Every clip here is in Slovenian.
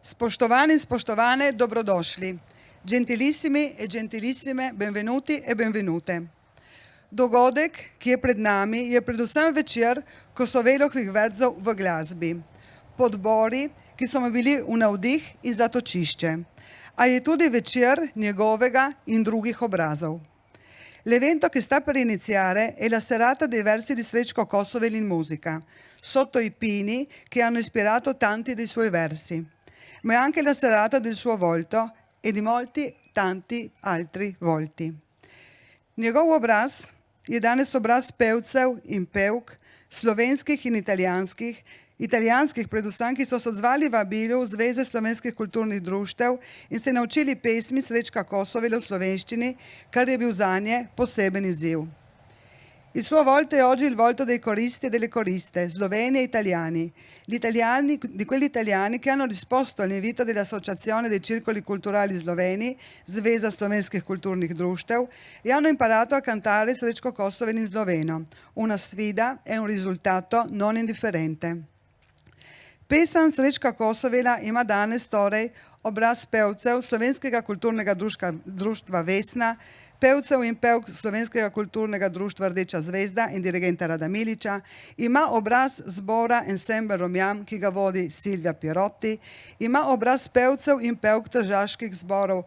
Spoštovani in spoštovane, dobrodošli. Gentilissimi e gentilissime, benvenuti e benvenute. Dogodek, ki je pred nami, je predvsem večer Kosovelovih verzov v glasbi. Podbori, ki so mi bili v navdih in zatočišče. A je tudi večer njegovega in drugih obrazov. L'evento che sta per iniziare è la serata dei versi di Srećko Kosovel in musica, sotto i pini che hanno ispirato tanti dei suoi versi. Ma è anche la serata del suo volto e di molti, tanti altri volti. Njegov obraz je danes obraz pevcev in pevk, slovenskih in italijanskih predvsem, ki so se odzvali vabilu Zveze slovenskih kulturnih društev in se naučili pesmi Srećka Kosovela v slovenščini, kar je bil zanje poseben izziv. Il suo volto è oggi il volto dei coristi e delle coriste, sloveni e italiani, di quelli italiani che hanno risposto all'invito dell'Associazione dei Circoli Culturali Sloveni, Zveza slovenskih kulturnih društev, e hanno imparato a cantare Srećko Kosovel in sloveno, una sfida e un risultato non indifferente. Pesem Srećka Kosovela ima danes torej obraz pevcev Slovenskega kulturnega društva Vesna, pevcev in pevk Slovenskega kulturnega društva Rdeča zvezda in dirigenta Rada Milića, ima obraz zbora Ensemble Romjan, ki ga vodi Silvia Pierotti, ima obraz pevcev in pevk tržaških zborov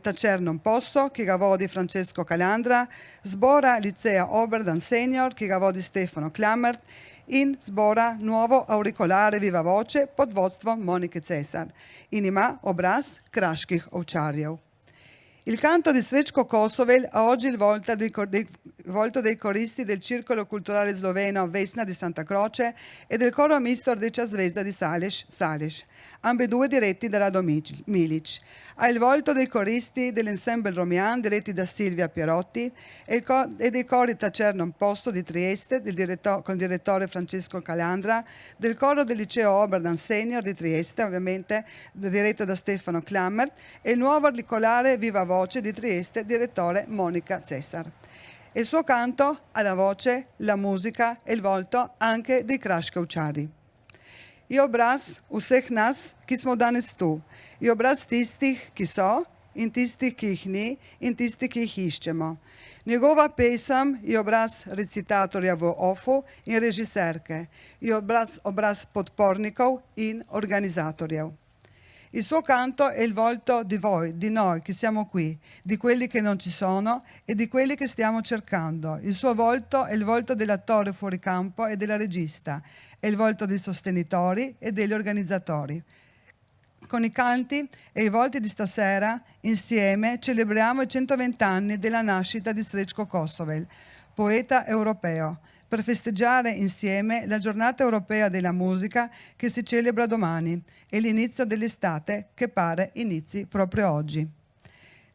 Tacernom Posso, ki ga vodi Francesco Calandra, zbora Liceja Oberdan Senior, ki ga vodi Stefano Klamert, in zbora Nuovo Auricolare Viva Voce pod vodstvom Monike Cesar in ima obraz kraških ovčarjev. Il canto di Srećko Kosovel ha oggi il volto dei coristi del Circolo Culturale Sloveno Vesna di Santa Croce e del coro misto Rdeča zvezda di Salish, ambedue diretti da Rado Milić. Ha il volto dei coristi dell'Ensemble Romjan diretti da Silvia Pierotti e dei cori Tacernom Posto di Trieste con il direttore Francesco Calandra, del coro del Liceo Oberdan Senior di Trieste, ovviamente diretto da Stefano Klammert, e il nuovo auricolare Viva Voce di Trieste, direttore Monica Cesar. E il suo canto ha la voce, la musica e il volto anche dei kraški ovčari. Je obraz vseh nas, ki smo danes tu. Je obraz tistih, ki so, in tistih, ki jih ni, in tistih, ki jih iščemo. Njegova pesem je obraz recitatorja v ofu in režiserke. Je obraz podpornikov in organizatorjev. Il suo canto è il volto di voi, di noi che siamo qui, di quelli che non ci sono e di quelli che stiamo cercando. Il suo volto è il volto dell'attore fuori campo e della regista, è il volto dei sostenitori e degli organizzatori. Con i canti e i volti di stasera, insieme, celebriamo i 120 anni della nascita di Srećko Kosovel, poeta europeo, per festeggiare insieme la giornata europea della musica che si celebra domani e l'inizio dell'estate che pare inizi proprio oggi.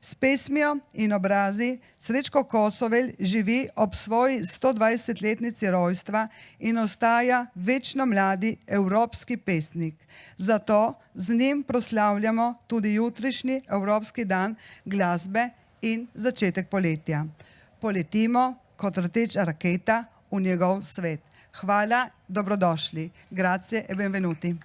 S pesmijo in obrazi Srećko Kosovel živi ob svoji 120-letnici rojstva in ostaja večno mladi evropski pesnik. Zato z njim proslavljamo tudi jutrišnji Evropski dan glasbe in začetek poletja. Poletimo kot rdeča raketa v njegov svet. Hvala, dobrodošli. Grazie e benvenuti.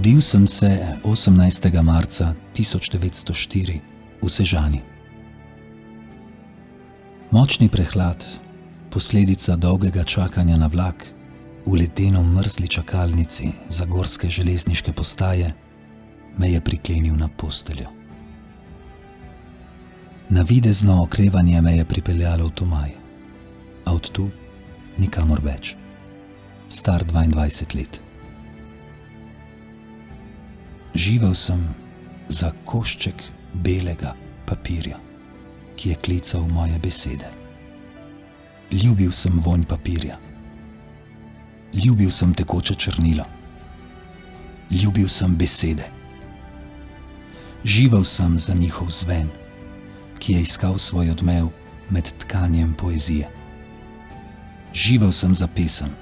Rodil sem se 18. marca 1904 v Sežani. Močni prehlad, posledica dolgega čakanja na vlak v ledeno mrzli čakalnici zagorske železniške postaje, me je priklenil na posteljo. Navidezno okrevanje me je pripeljalo v Tomaj, a od tu nikamor več. Star 22 let. Živel sem za košček belega papirja, ki je klical moje besede. Ljubil sem vonj papirja. Ljubil sem tekoče črnilo. Ljubil sem besede. Živel sem za njihov zven, ki je iskal svoj odmev med tkanjem poezije. Živel sem za pesem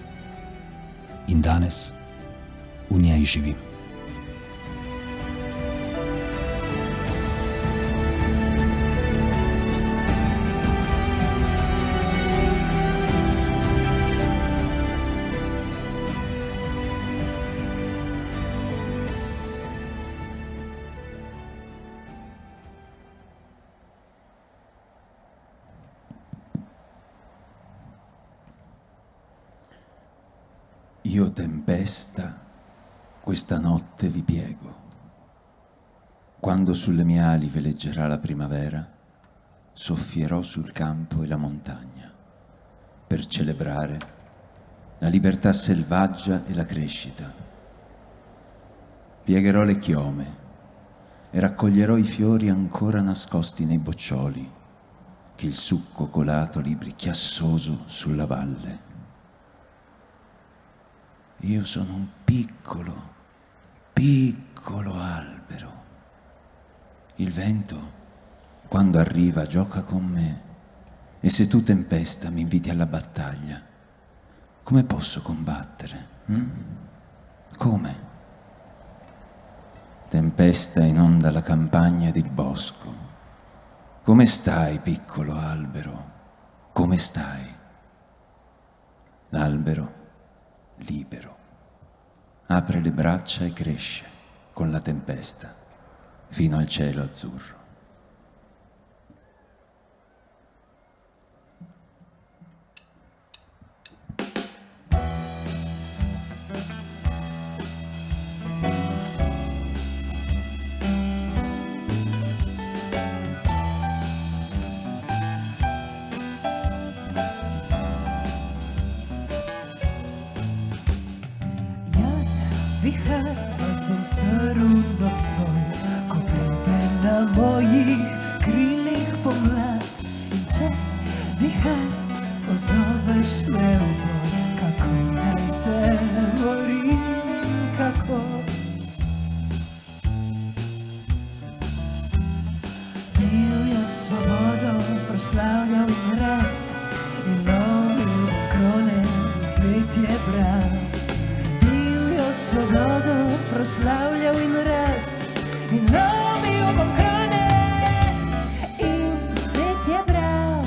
in danes v njej živim. Io tempesta, questa notte vi piego. Quando sulle mie ali veleggerà la primavera, soffierò sul campo e la montagna per celebrare la libertà selvaggia e la crescita. Piegherò le chiome e raccoglierò i fiori ancora nascosti nei boccioli che il succo colato libri chiassoso sulla valle. Io sono un piccolo, piccolo albero. Il vento, quando arriva, gioca con me. E se tu, tempesta, mi inviti alla battaglia, come posso combattere? Come? Tempesta inonda la campagna ed il bosco. Come stai, piccolo albero? Come stai? L'albero libero apre le braccia e cresce con la tempesta fino al cielo azzurro. Vihar vas bom strl nocoj, ko pride na mojih krilih pomlad. In če vihar pozoveš me v boj, kako naj se borim, kako? Divjo svobodo proslavljal in rast, in lomil bom krone in cvetje bral. Svobodo proslavljal in rast, in lomil bom krone in cvetje bral.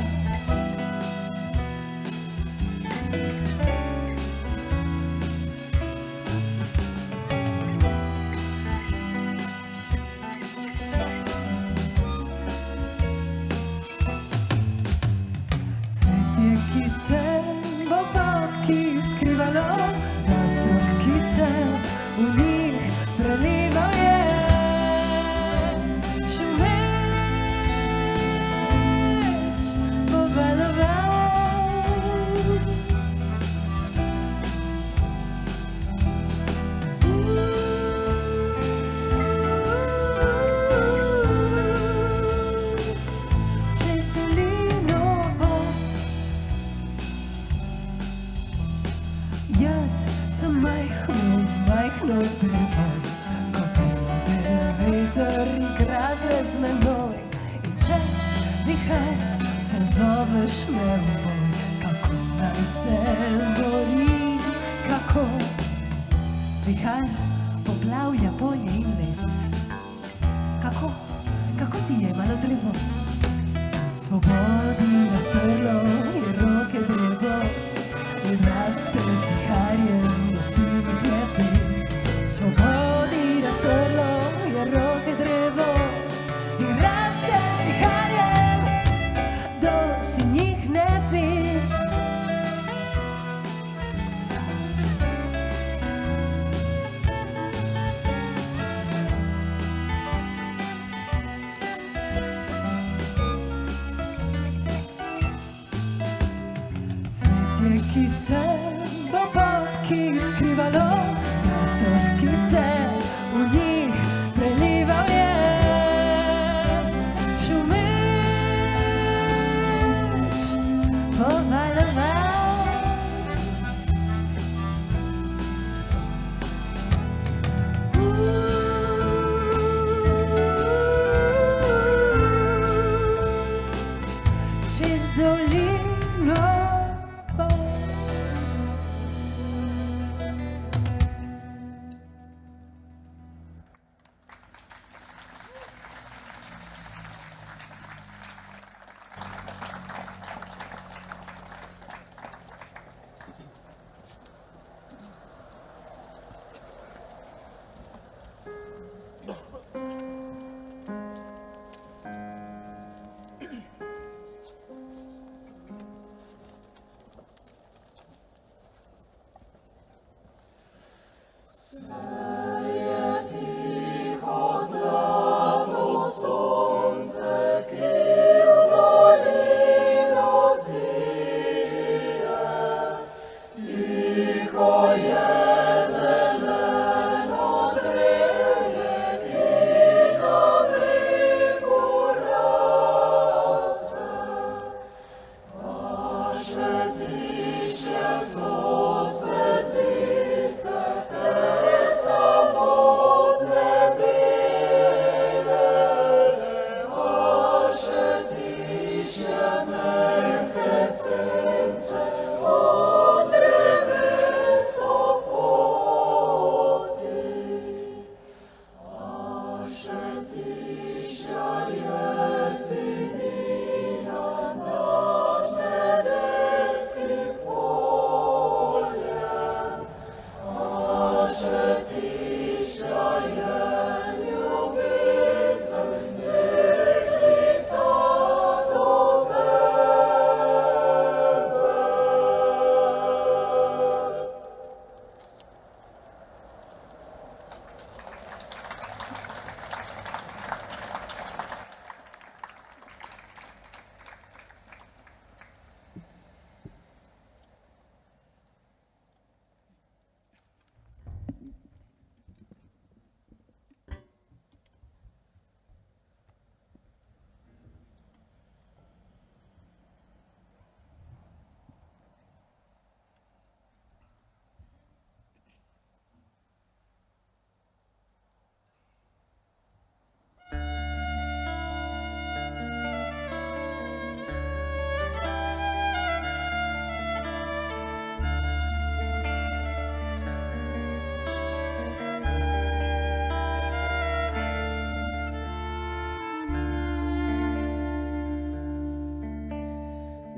Cvetje, ki se bo popki skrivalo, nasok, ki se v njih prelival je. Šumeč bo valoval. Čez dolino bo. Jaz sem majhno drevo, ko pride veter, igra se z menoj. In če vihar pozoveš me v boj, kako naj se borim, kako? Vihar poplavlja polje in les. Kako ti je malo drevo? Svobodi raztrlo je roke drevo, in raste z viharjem do sinih nebes. Svobodi ki se v obokih skrivalo, glasov, ki se v njih prelival je. Šumeč povaloval. Čez dolino bo.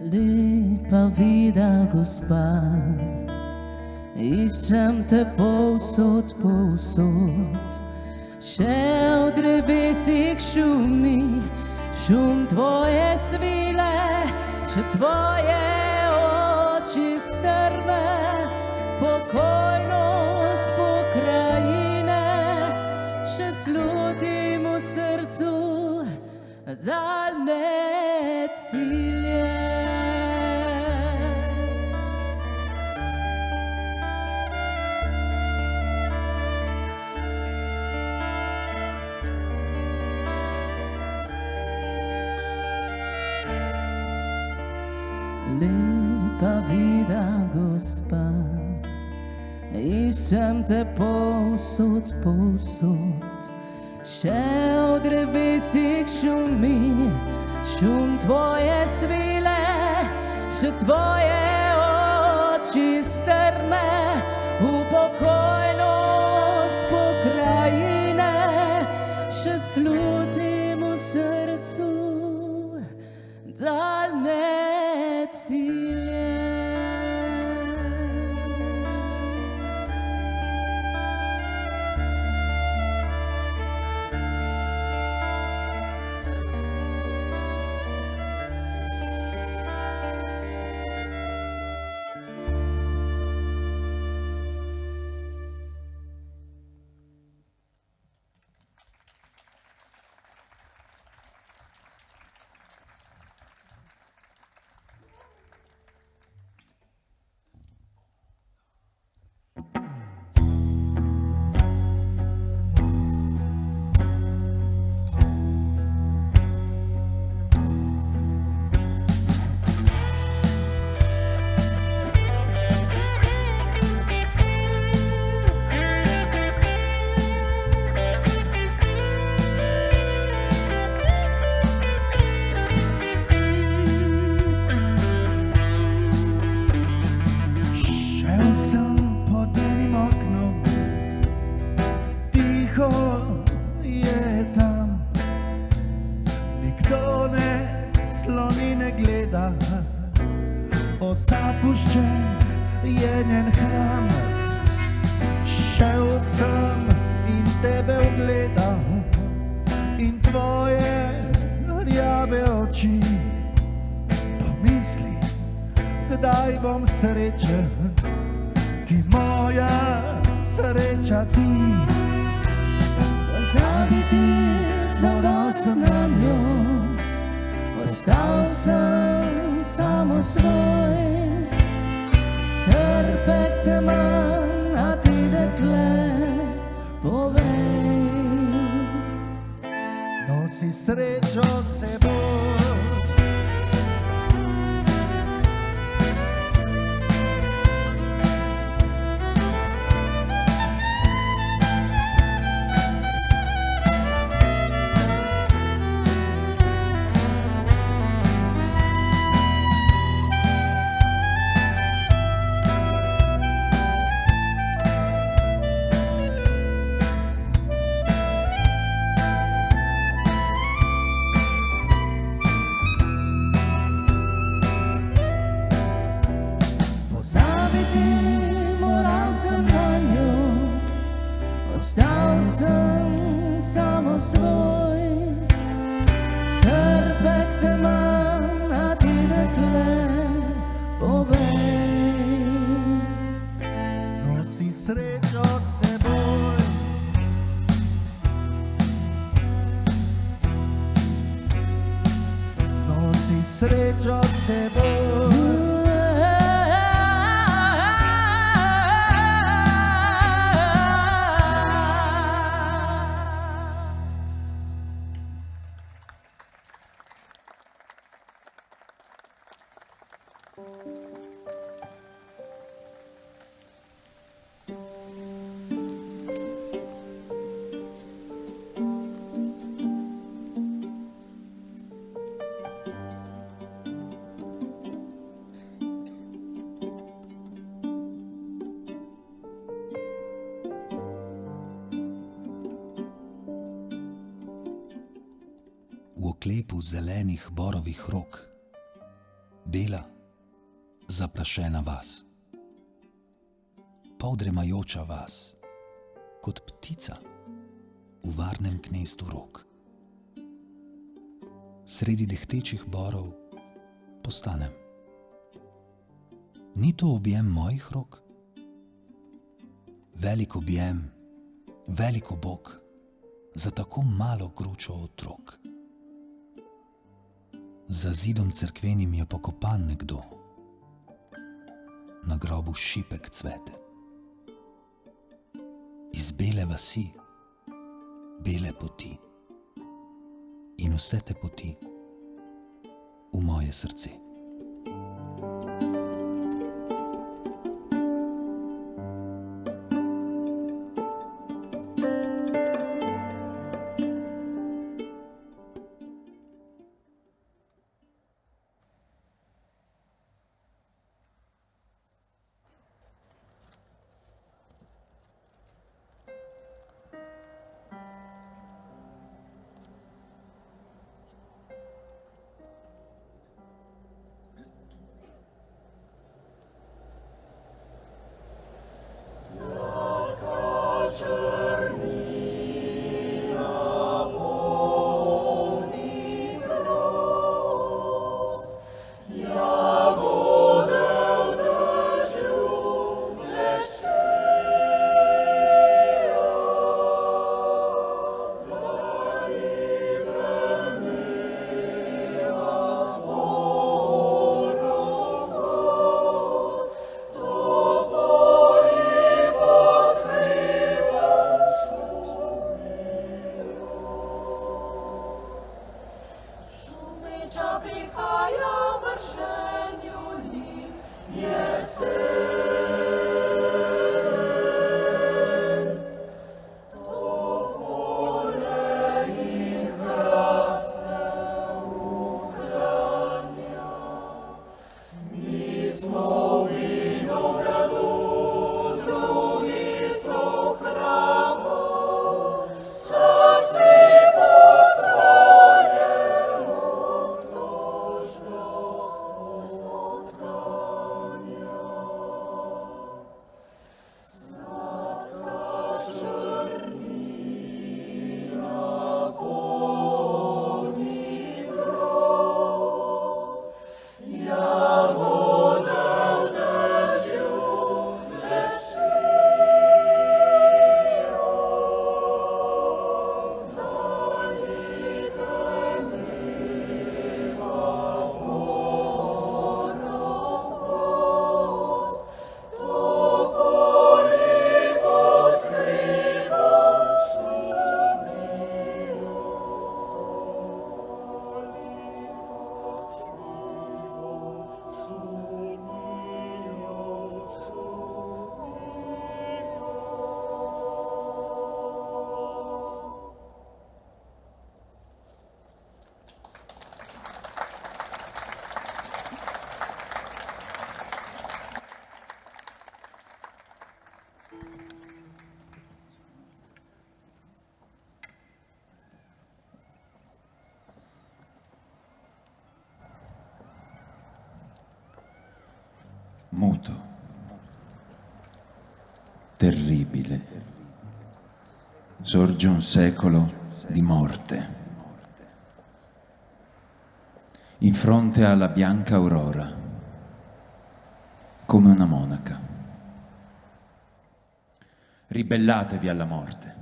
Lepa vida, gospa, iščem te povsod, povsod. Še v drevesih šumi, šum tvoje svile, še tvoje oči strme, pokojnost pokrajine, še slutim v srcu daljne cilje. Lepa vida, gospa, iščem te povsod, povsod. Še v drevesih šumi, šum tvoje svile, še tvoje oči strme, v pokojnost pokrajine, še slutim v srcu daljne cilje. zapuščen je njen hram. Šel sem in tebe ugledal in tvoje rjave oči. Pomisli, kdaj bom srečen, ti moja sreča ti. Pozabiti, zavral sem na njo, ostal sem samo svoj. Trpek te manj, a ti dekle, povej. Nosi srečo s seboj. Ostal sem samo svoj. Trpek te manj, a ti dekle, povej. Nosi srečo s seboj. Nosi srečo s seboj. V oklepu zelenih borovih rok, bela, zaprašena vas, poldremajoča vas, kot ptica v varnem gnezdu rok. Sredi dehtečih borov postanem. Ni to objem mojih rok? Velik objem, velik obok za tako malo gručo otrok. Za zidom cerkvenim je pokopan nekdo, na grobu šipek cvete. Iz bele vasi, bele poti in vse te poti v moje srce. muto, terribile. Sorge un secolo di morte. In fronte alla bianca aurora, come una monaca. Ribellatevi alla morte.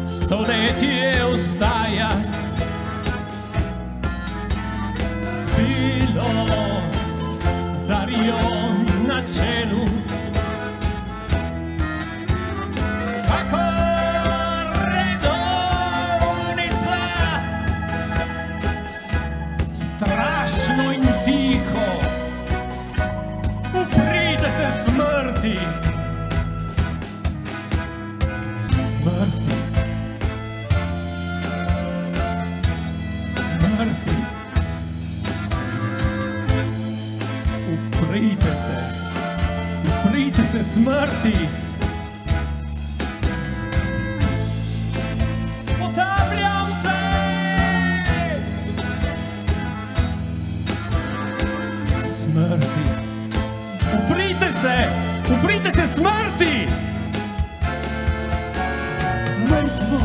Stoletje ustaja, zbilo zarijo na čelu, kako redovnica, strašno in tiho, uprite se smrti. Smrti. Smrti. Uprite se smrti. Potapljam se. Smrti. Uprite se smrti. Mrtvo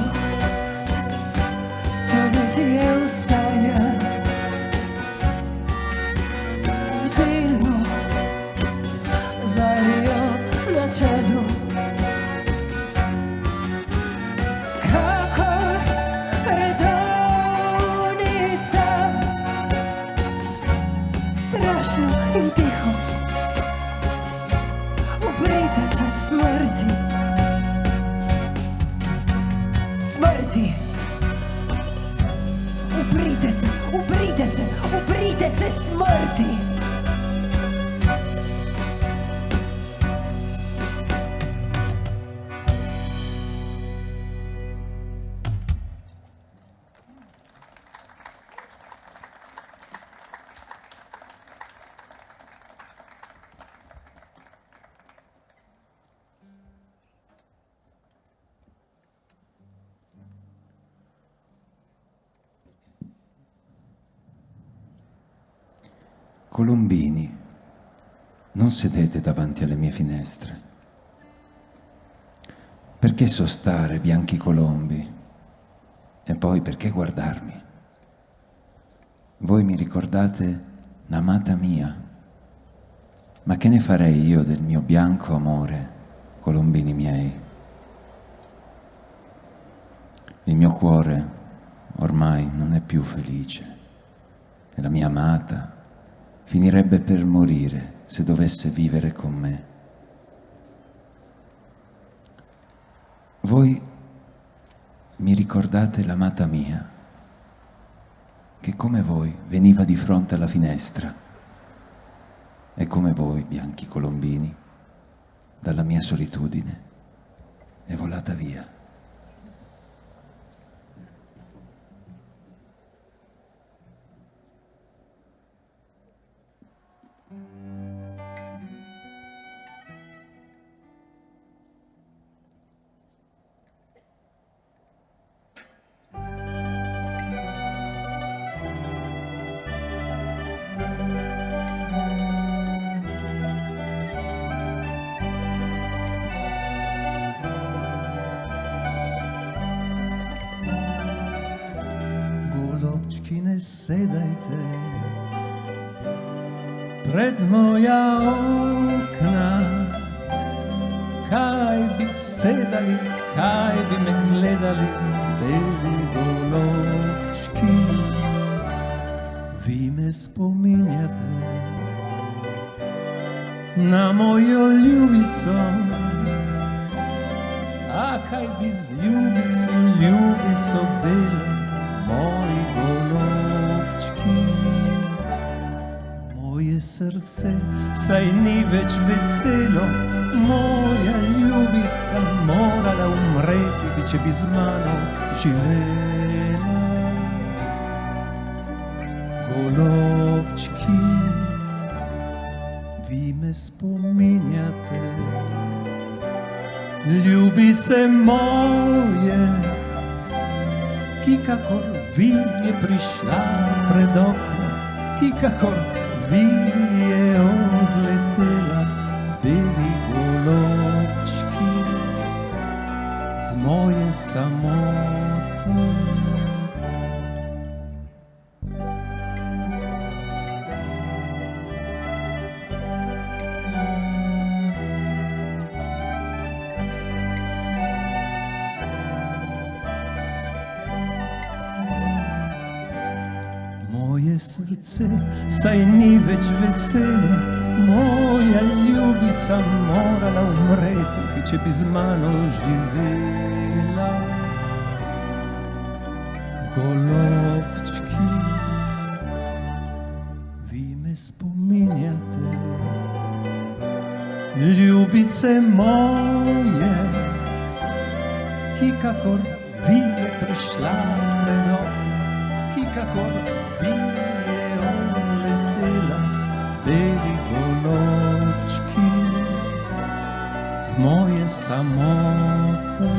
stoletje ustaja, zbilo zarijo na čelu, kakor redovnica, strašno in tiho, uprite se smrti. Smrti. Uprite se smrti. Colombini, non sedete davanti alle mie finestre. Perché sostare bianchi colombi? E poi perché guardarmi? Voi mi ricordate l'amata mia, ma che ne farei io del mio bianco amore, colombini miei? Il mio cuore ormai non è più felice e la mia amata finirebbe per morire se dovesse vivere con me. Voi mi ricordate l'amata mia, che come voi veniva di fronte alla finestra, e come voi, bianchi colombini, dalla mia solitudine è volata via. Golubčky, nesedajte pred moja okna, kaj bi sedali, kaj bi me gledali, beli golubčki. Vi me spominjate na mojo ljubico, kaj bi z ljubico belo, moji golobčki. Moje srce saj ni več veselo, moja ljubica morala umreti, če bi z mano živela. Golobčki, vi me spominjate, ljubice moje, ki kakor vi je prišla pred okno, ki kakor vi je odletela, beli golobčki z moje samote. Moje srce saj ni več veselo, moja ljubica morala umreti, če bi z mano živela. Golobčki, vi me spominjate, ljubice moje, ki kakor vi je prišla pred okno, ki kakor vi je odletela, beli golobčki z moje samote.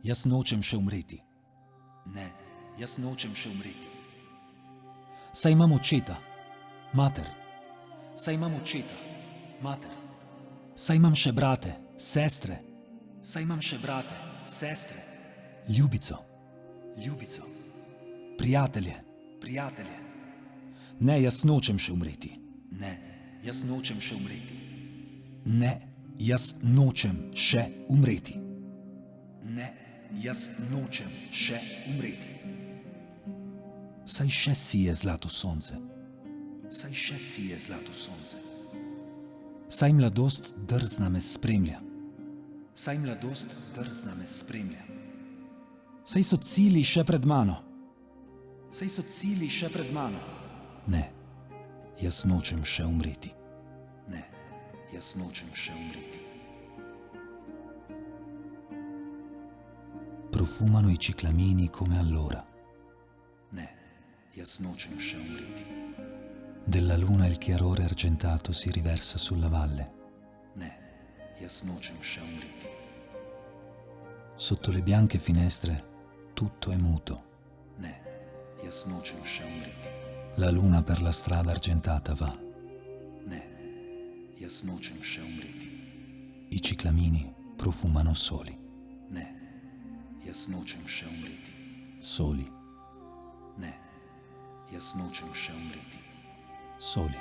Jaz nočem še umreti. Ne, jaz nočem še umreti. Saj imam očeta, mater. Saj imam očeta, mater. Saj imam še brate, sestre. Saj imam še brate, sestre. Ljubico, ljubico. Prijatelje, prijatelje. Ne, jaz nočem še umreti. Ne, jaz nočem še umreti. Ne, jaz nočem še umreti. Ne, jaz nočem še umreti. Saj še sije zlato sonce. Saj še sije zlato sonce. Saj mladost drzna me spremlja. Saj mladost drzna me spremlja. Saj so cilji še pred mano. Saj so cilji še pred mano. Ne, jaz nočem še umreti. Ne, jaz nočem še umreti. Profumano i ciclamini come allora. Ne, jaz nočem še umreti. Della luna il chiarore argentato si riversa sulla valle. Ne, jaz nočem še umreti. Sotto le bianche finestre tutto è muto. Ne, jaz nočem še umreti. La luna per la strada argentata va. Ne, jaz nočem še umreti. I ciclamini profumano soli. Ne, jaz nočem še umreti. Soli. Ne, jaz nočem še umreti. Soli.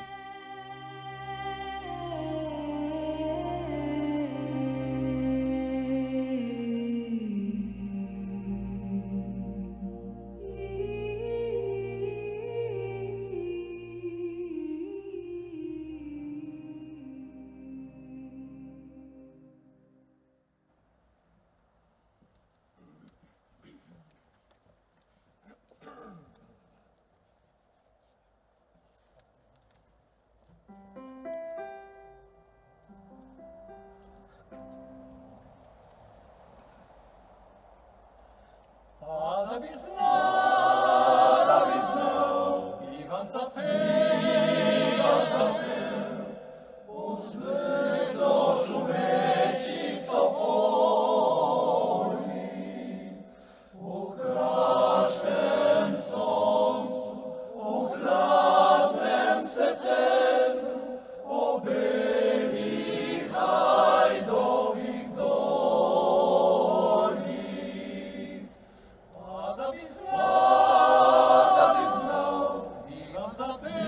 Zapewne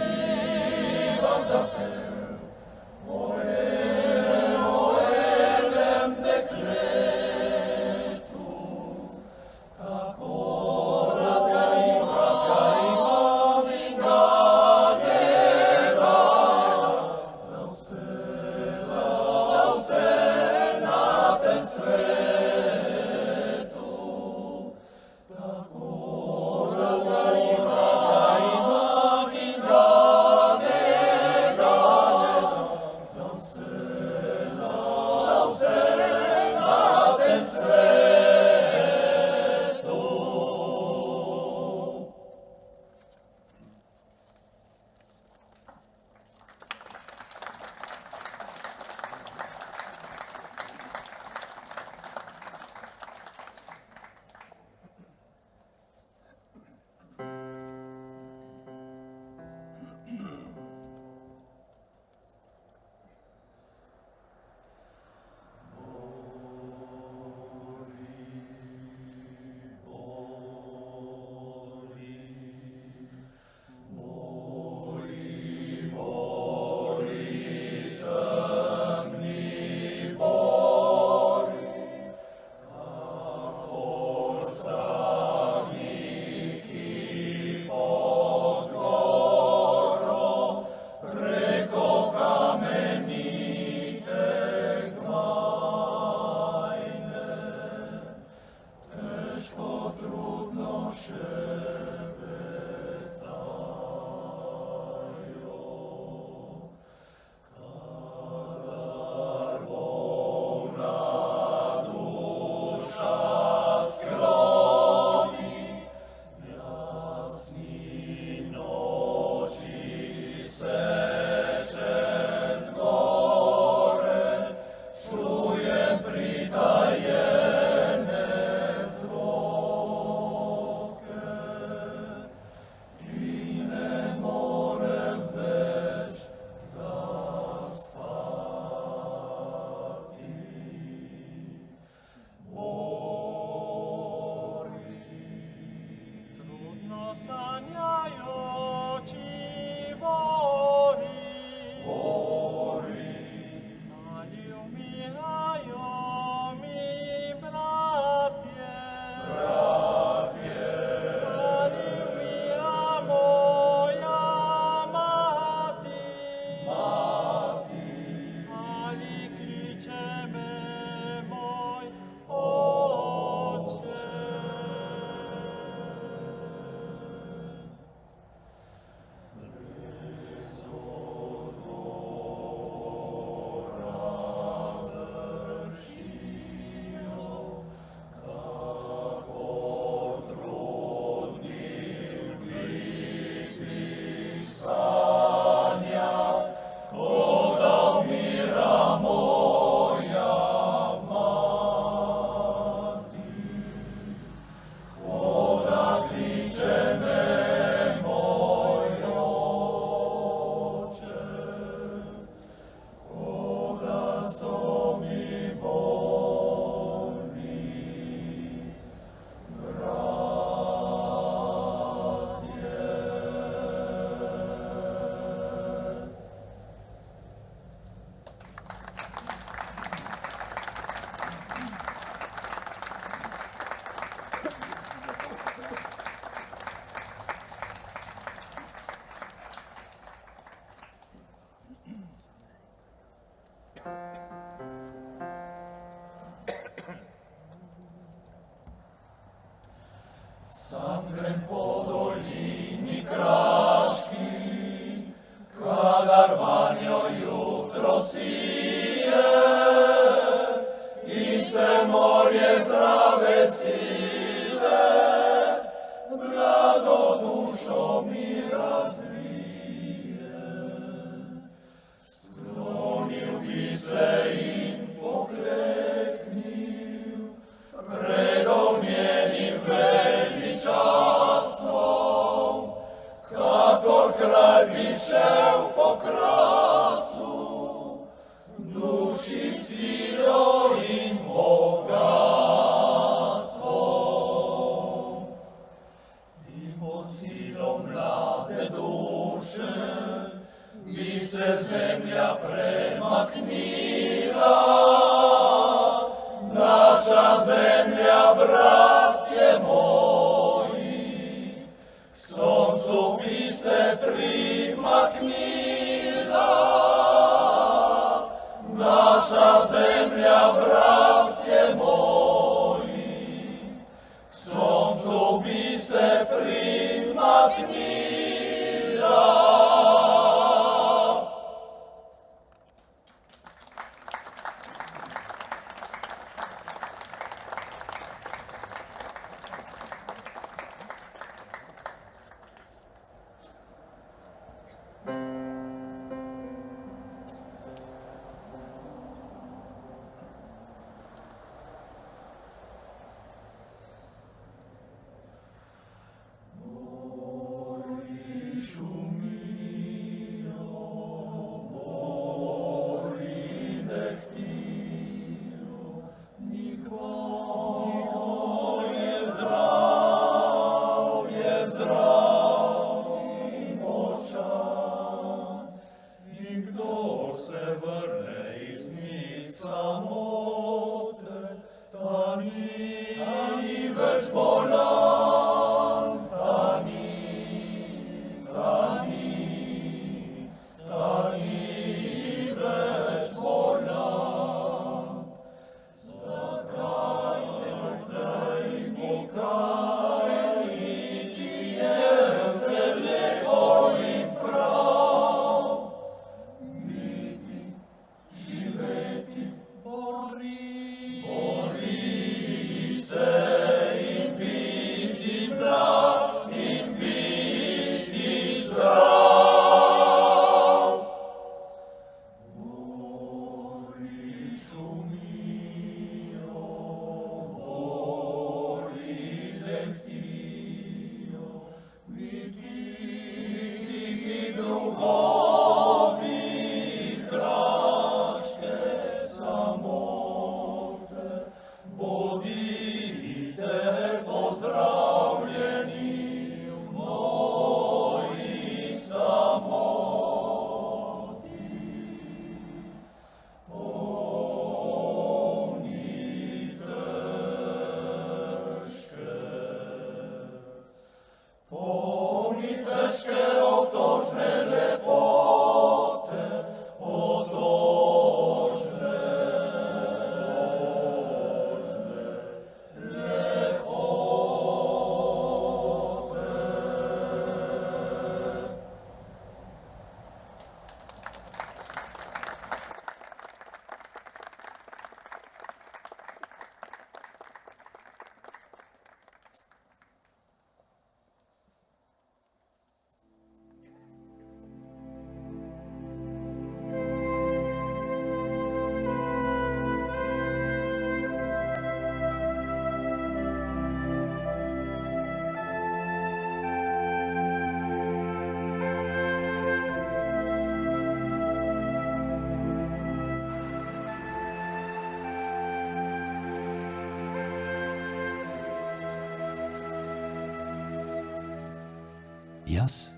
Jaz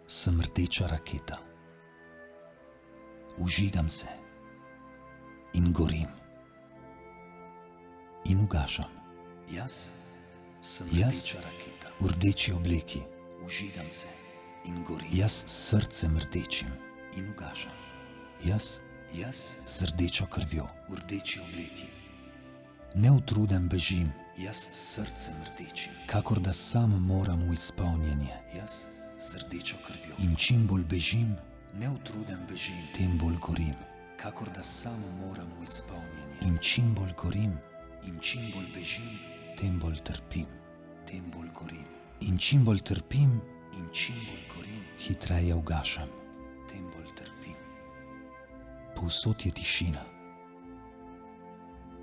sem rdeča raketa. Vžigam se in gorim in ugašam. Jaz sem rdeča raketa. V rdeči obleki. Vžigam se in gorim. Jaz s srcem rdečim in ugašam. Jaz z rdečo krvjo. V rdeči obleki. Neutruden bežim. Jaz s srcem rdečim. Kakor da sam moram v izpolnjenje. Jaz z rdečo krvjo. In čim bolj bežim, neutruden bežim, tem bolj gorim. Kakor da sam moram v izpolnjenje. In čim bolj gorim, in čim bolj bežim, tem bolj trpim, tem bolj gorim. In čim bolj trpim, in čim bolj gorim, hitreje ugašam, tem bolj trpim. Povsod je tišina.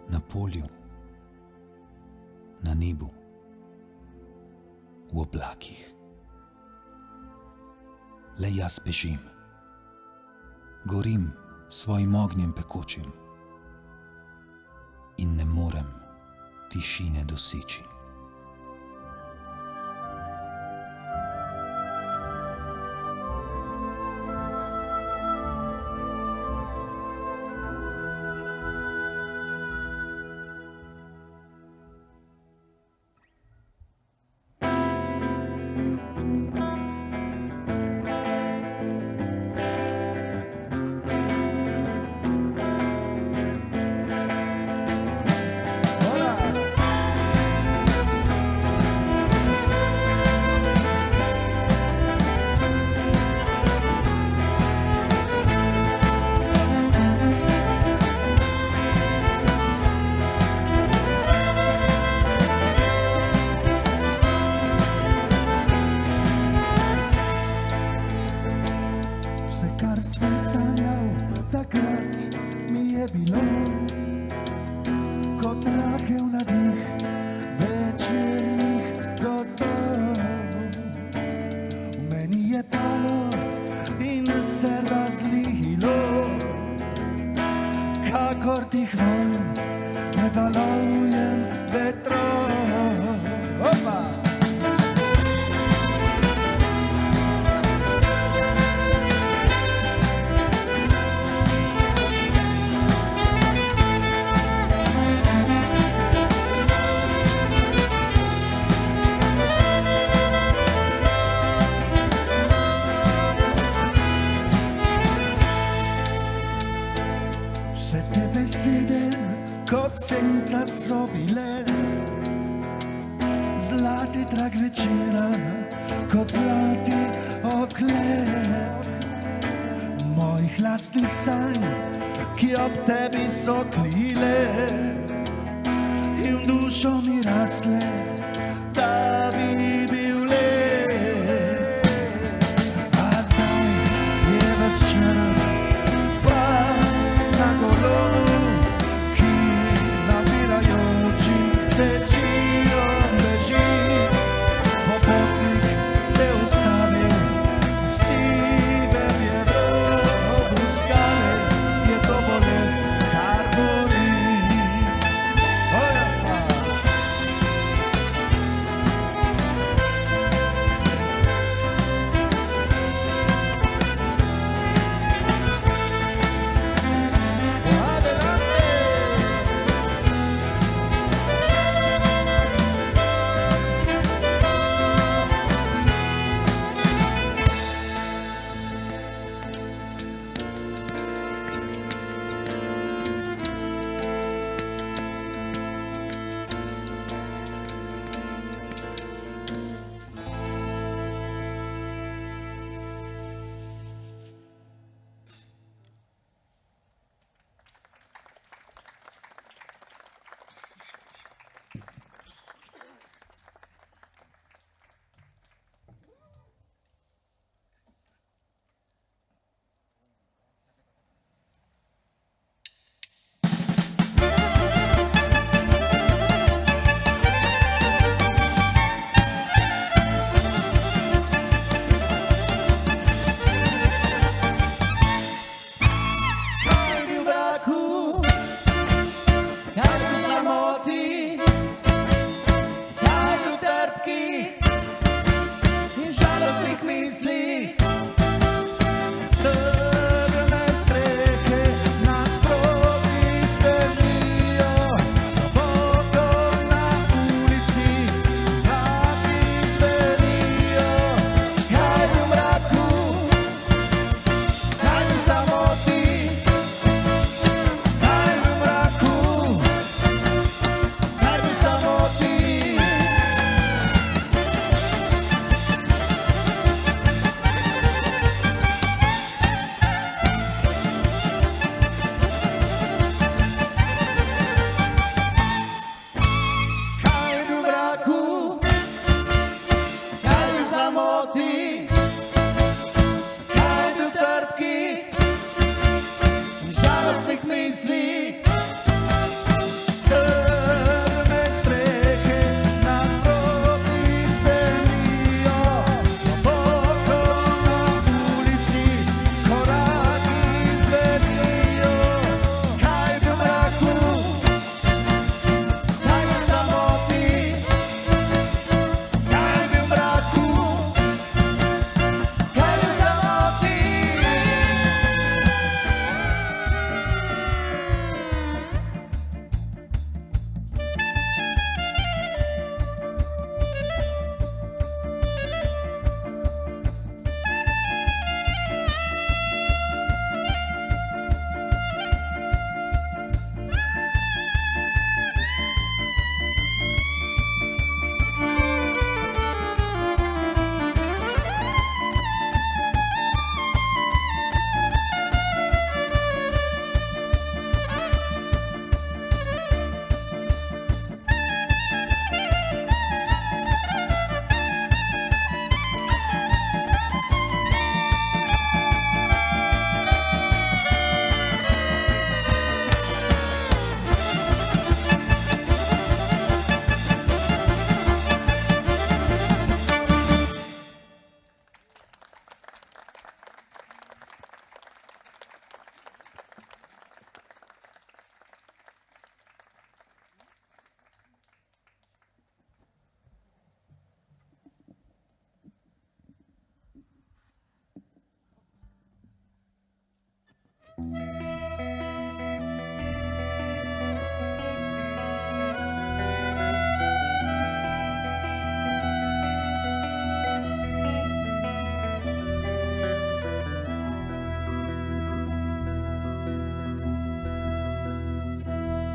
Na polju, na nebu, v oblakih. le jaz bežim. Gorim svojim ognjem pekočim in ne morem tišine doseči. Vse, kar sem sanjal, takrat mi je bilo kot rahel nadih večernih gozdov. V meni je talo in se razlilo, kakor tih vanj med valovjem vetrov. Opa! Vse te besede kot senca so bile, zlati trak večera kot zlati oklep mojih lastnih sanj, ki ob tebi so tlile in v dušo mi rasle, da bi bil lep. A zdaj je ves čas pas na golobu, ki nabirajoči tečijo beži. Popotnik se ustavi, vsi verjedo, obuskane je to bolest, kar boli.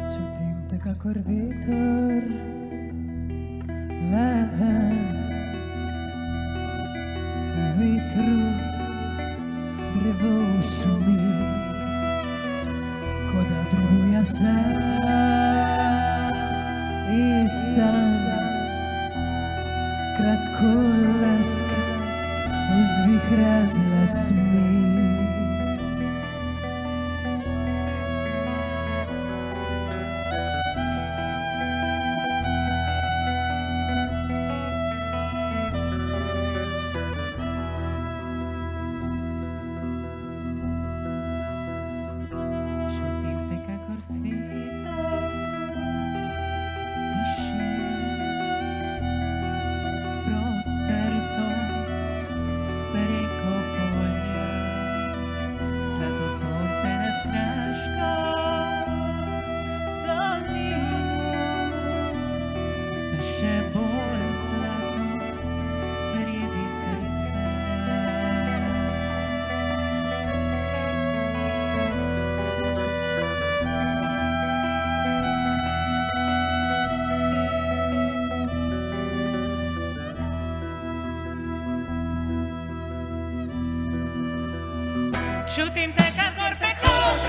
Čutim te kakor veter lehen v vetru drevo šumi, ko da prebuja se i san kratko laska uzvihra z lasmi. Čutim te kakor svita tiši sprosterto preko polja. Zlato sonce nad Kraško dolino, da še bolj zlato sredi srce. Čutim te kakor pekoč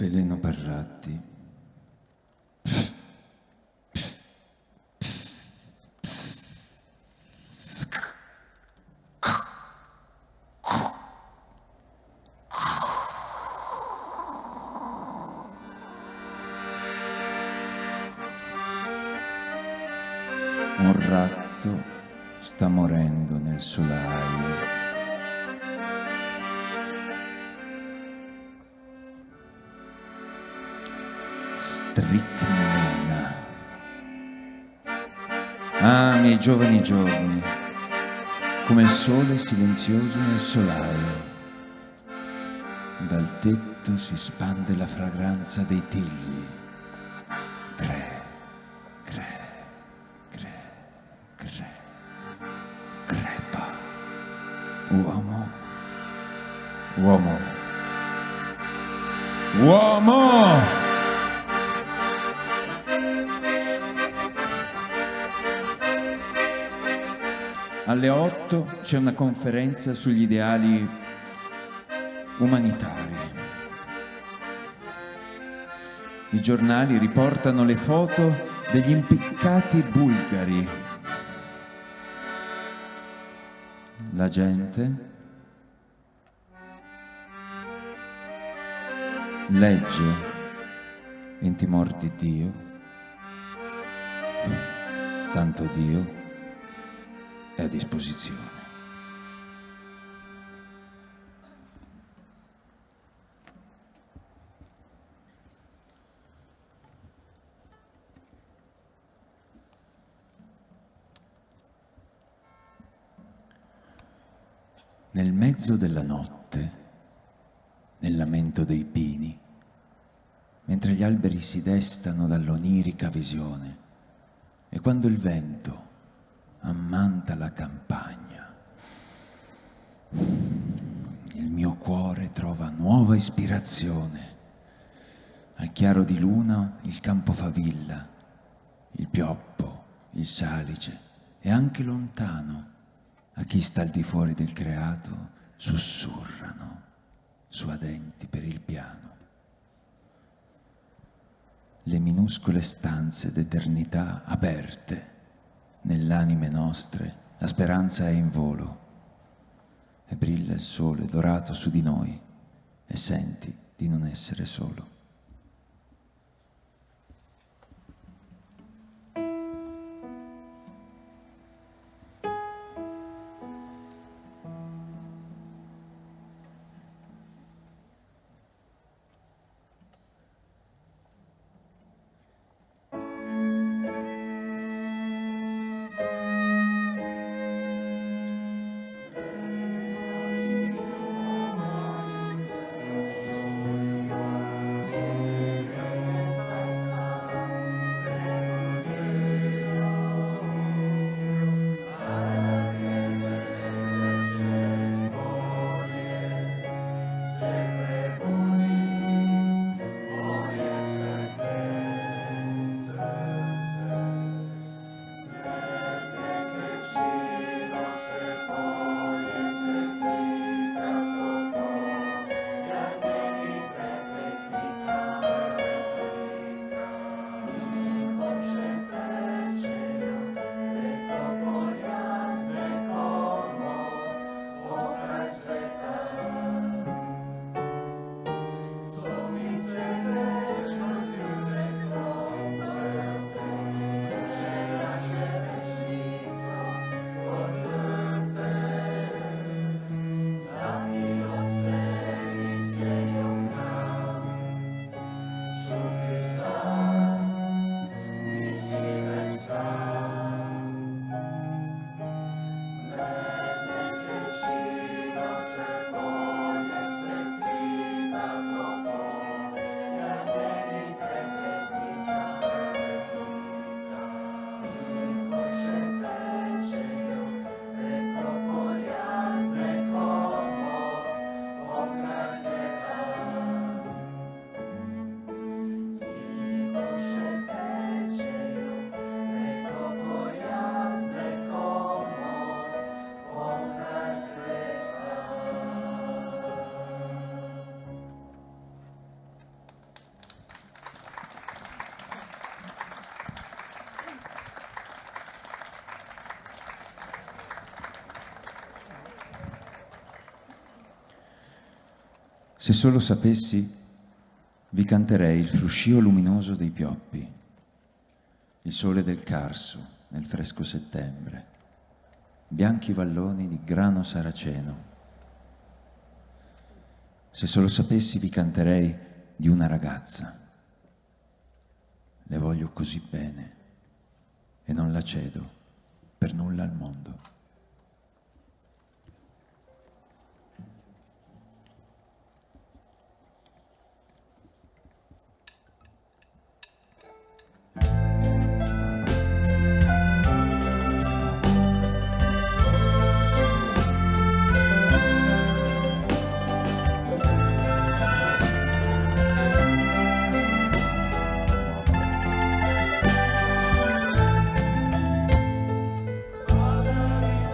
Veleno per ratti. Un ratto sta morendo nel solaio. Stricnina. Ah, miei giovani giorni, come il sole silenzioso nel solaio. Dal tetto si spande la fragranza dei tigli. Cre, cre, cre, cre, crepa. Uomo, uomo, uomo! Alle 8 c'è una conferenza sugli ideali umanitari. I giornali riportano le foto degli impiccati bulgari. La gente legge in timor di Dio, tanto Dio è a disposizione. Nel mezzo della notte, nel lamento dei pini, mentre gli alberi si destano dall'onirica visione, e quando il vento ammanta la campagna, il mio cuore trova nuova ispirazione. Al chiaro di luna il campofavilla, il pioppo, il salice e anche lontano, a chi sta al di fuori del creato, sussurrano suadenti per il piano. Le minuscole stanze d'eternità aperte nell'anime nostre, la speranza è in volo e brilla il sole dorato su di noi e senti di non essere solo. Se solo sapessi, vi canterei il fruscio luminoso dei pioppi, il sole del Carso nel fresco settembre, bianchi valloni di grano saraceno. Se solo sapessi, vi canterei di una ragazza. Le voglio così bene e non la cedo per nulla al mondo. Parlami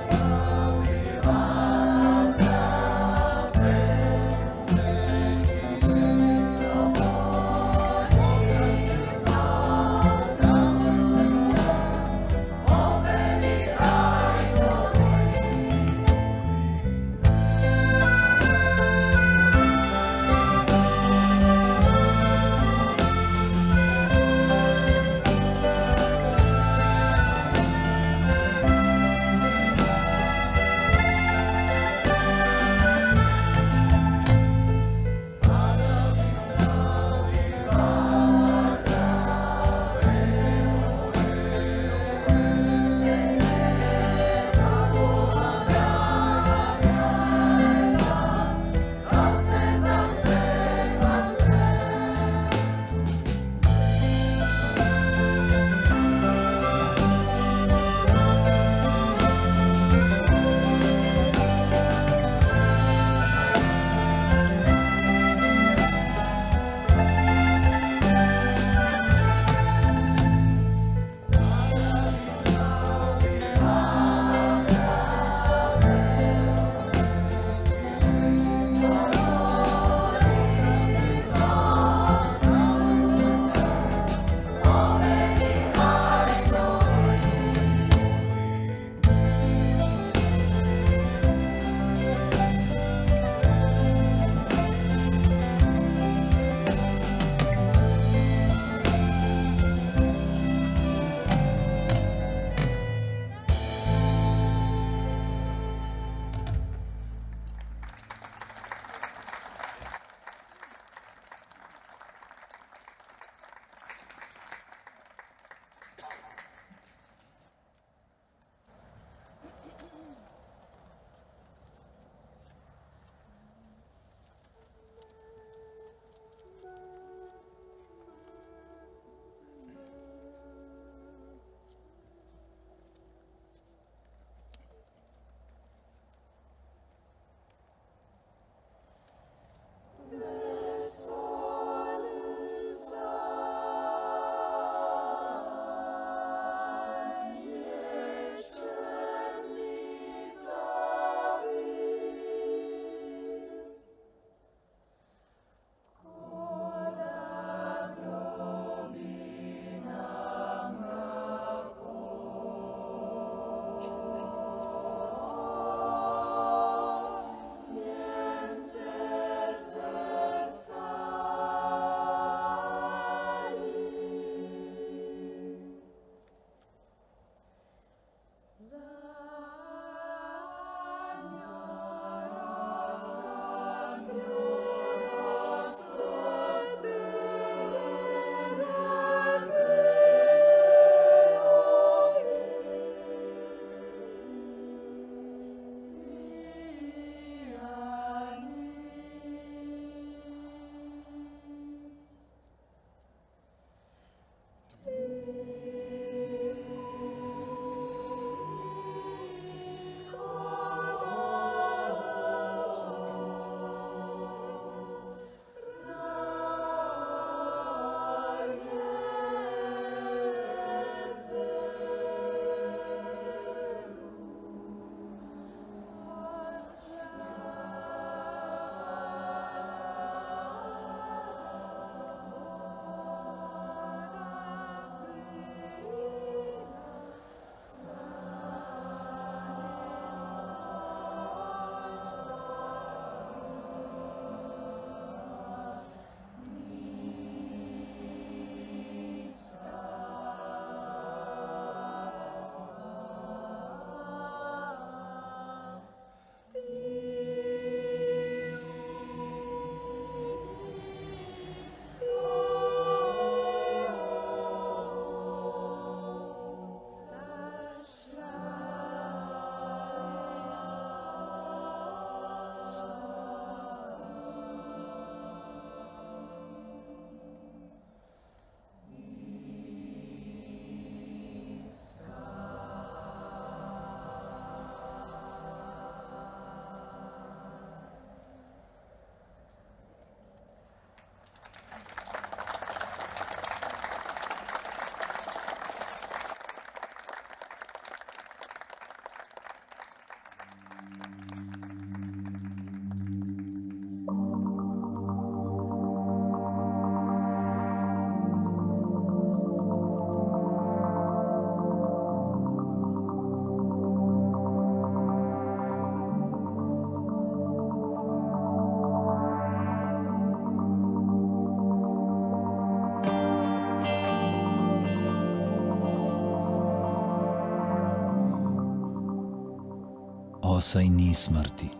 saj ni smrti.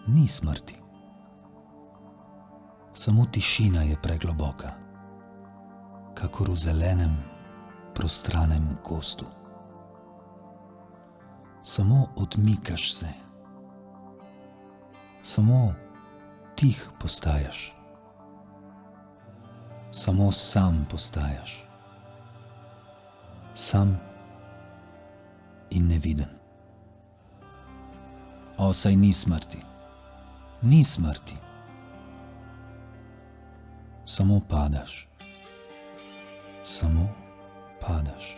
Ni smrti. Samo tišina je pregloboka, kakor v zelenem, prostranem gozdu. Samo odmikaš se. Samo tih postajaš. Samo sam postajaš. Sam in neviden. O, saj ni smrti. Ni smrti. Samo padaš. Samo padaš.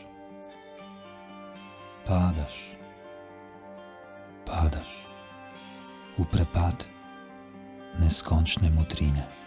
Padaš. Padaš v prepad neskončne modrine.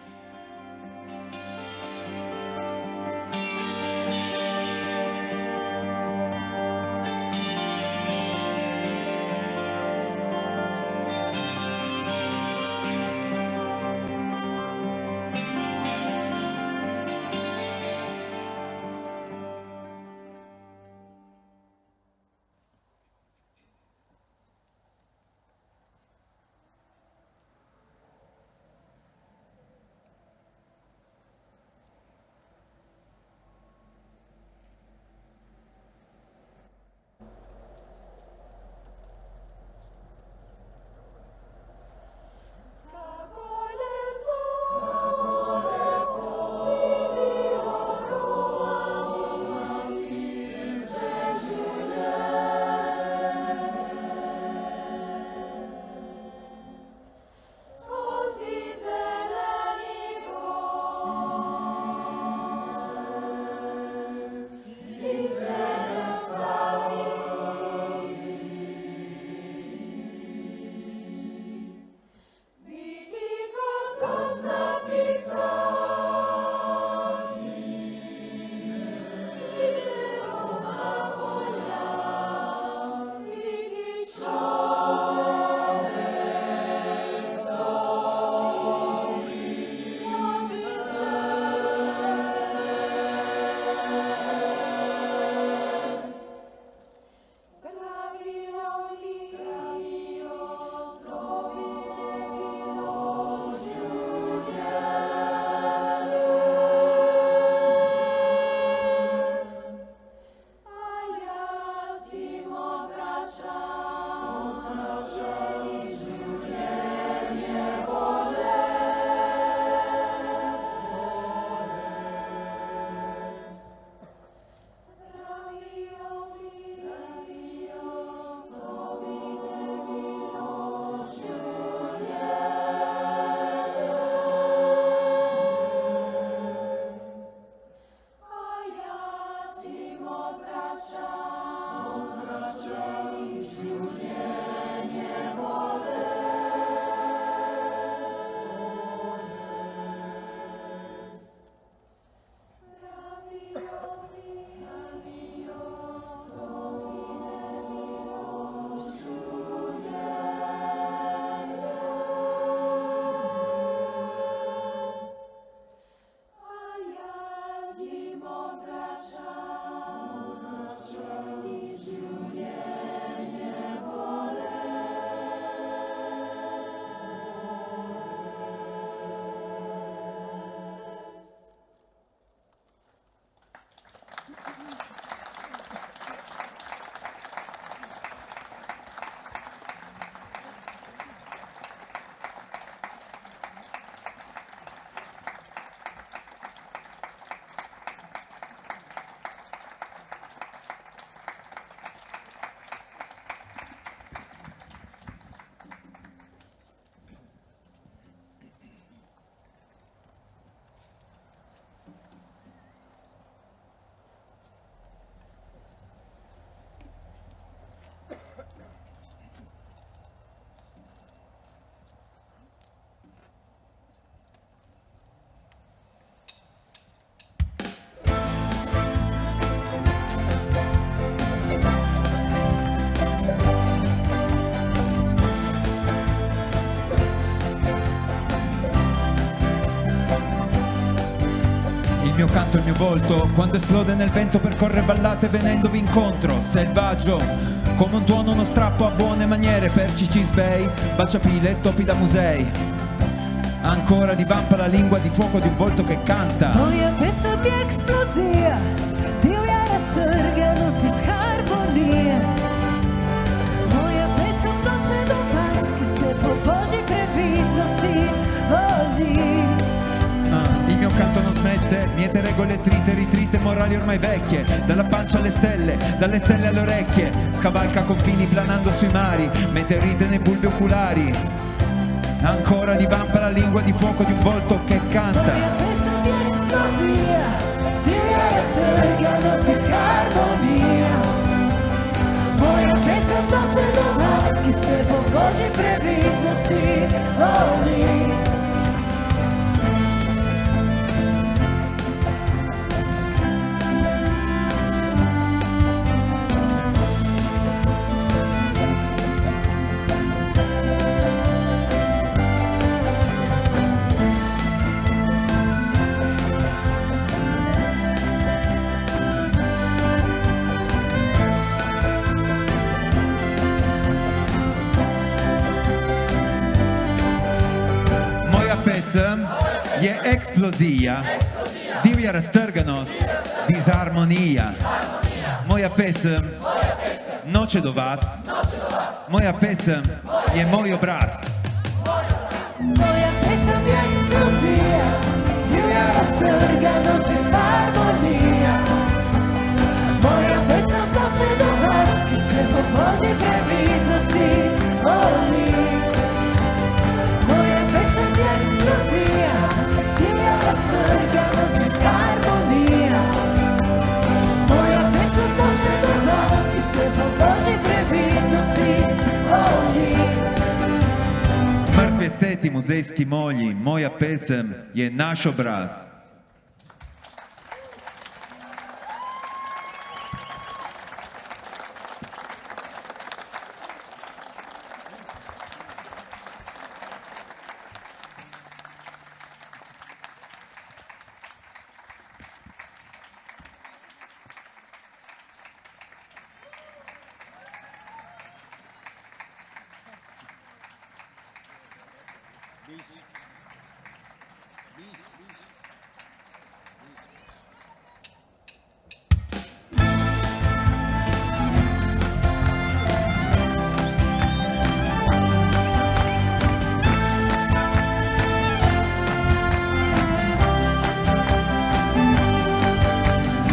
mio canto, il mio volto, quando esplode nel vento percorre ballate venendovi incontro, selvaggio, Come un tuono uno strappo a buone maniere per Cicisbei, baciapile e topi da musei. Ancora divampa la lingua di fuoco di un volto che canta. Moja pesem je eksplozija, divja raztrganost iz harmonije. Moja pesem noče do vas, ki ste po Božji previdnosti volni. Il mio canto non smette, miete regole trite, ritrite, morali ormai vecchie. Dalla pancia alle stelle, dalle stelle alle orecchie. Scavalca confini planando sui mari, meteorite nei bulbi oculari. Ancora divampa la lingua di fuoco di un volto che canta. Moja pesem je eksplozija, divja raztrganost iz harmonije. Moja pesem noče do vas, ki ste po Božji previdnosti volni. Je eksplozija, divja raztrganost, disharmonija. Moja pesem noče do vas, moja pesem je moj obraz. Moja pesem je eksplozija, divja raztrganost, disharmonija. Moja pesem noče do vas, ki ste po Božji previdnosti volni. Moja pesem je eksplozija, divja raztrganost, disharmonija. Moja pesem noče do vas, ki ste po Božji previdnosti volni. Mrtvi esteti, muzejski molji, moja pesem je naš obraz.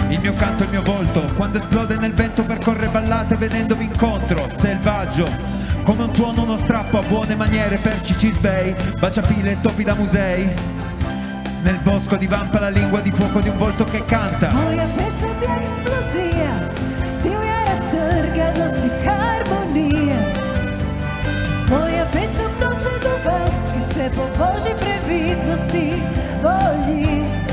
Il mio canto, il mio volto, quando esplode nel vento percorre ballate venendovi incontro, selvaggio, come un tuono uno strappo a buone maniere per Cicisbei, baciapile e topi da musei. Nel bosco divampa la lingua di fuoco di un volto che canta. Moja pesem je eksplozija, divja raztrganost, disharmonija. Moja pesem noče do vas, ki ste po Božji previdnosti volni.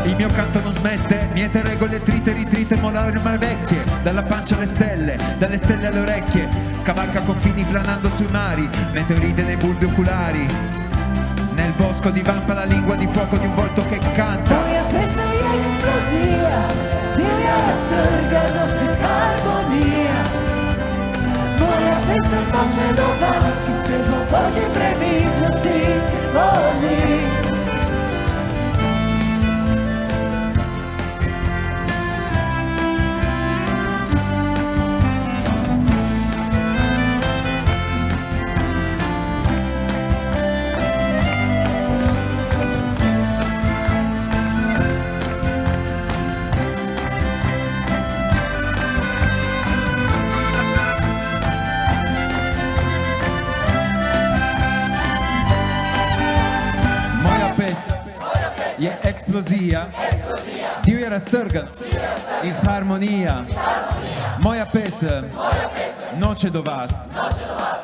Il mio canto non smette, miete regole trite, ritrite, morali ormai vecchie. Dalla pancia alle stelle, dalle stelle alle orecchie. Scavalca confini planando sui mari, meteorite nei bulbi oculari. Nel bosco divampa la lingua di fuoco di un volto che canta. Moja pesem je eksplozija, divja raztrganost, disharmonija. Moja pesem noče do vas, ki ste po Božji previdnosti volni. Je eksplozija, divja raztrganost, disharmonija. Moja pesem noče do vas,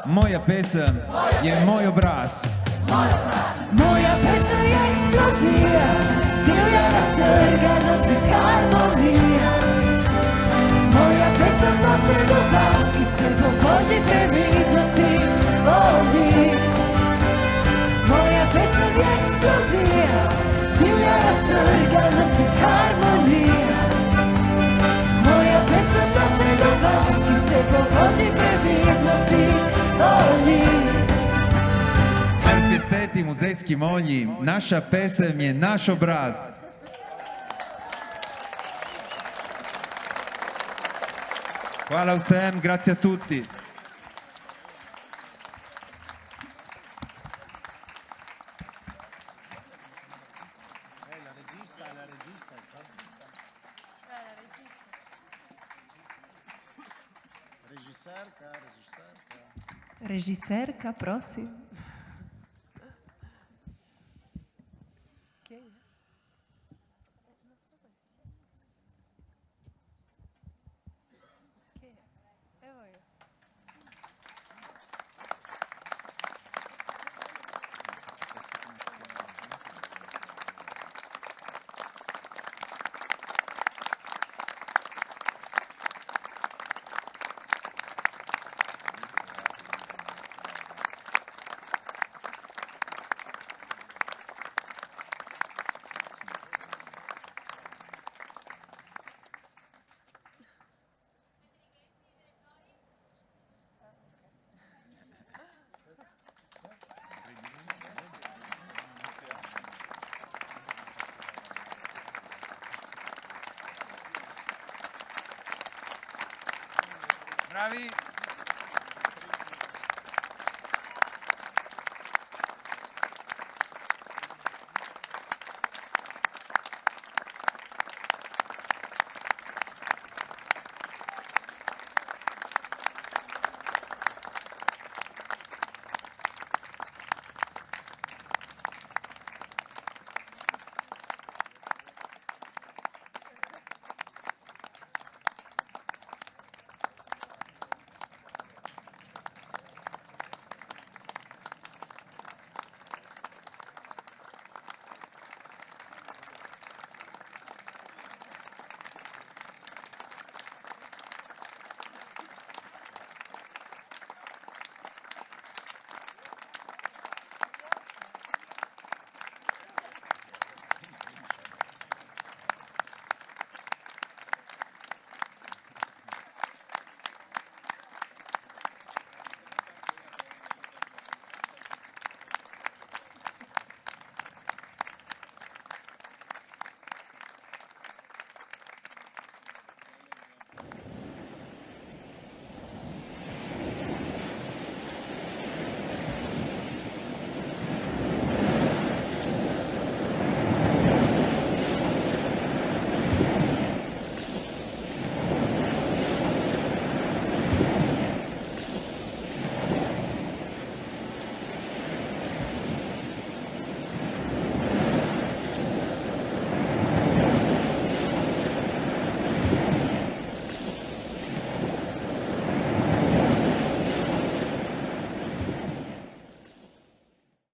moja pesem je moj obraz. Moja pesem je eksplozija, divja raztrganost, disharmonija. Moja pesem noče do vas, ki ste po Božji previdnosti volni. Moja pesem je eksplozija, divja raztrganost, disharmonija. Moja pesem noče do vas, ki ste po muzejski molji, naša pesem je naš obraz. Hvala vsem, grazie a tutti. Režiserka, prosim. Bravi!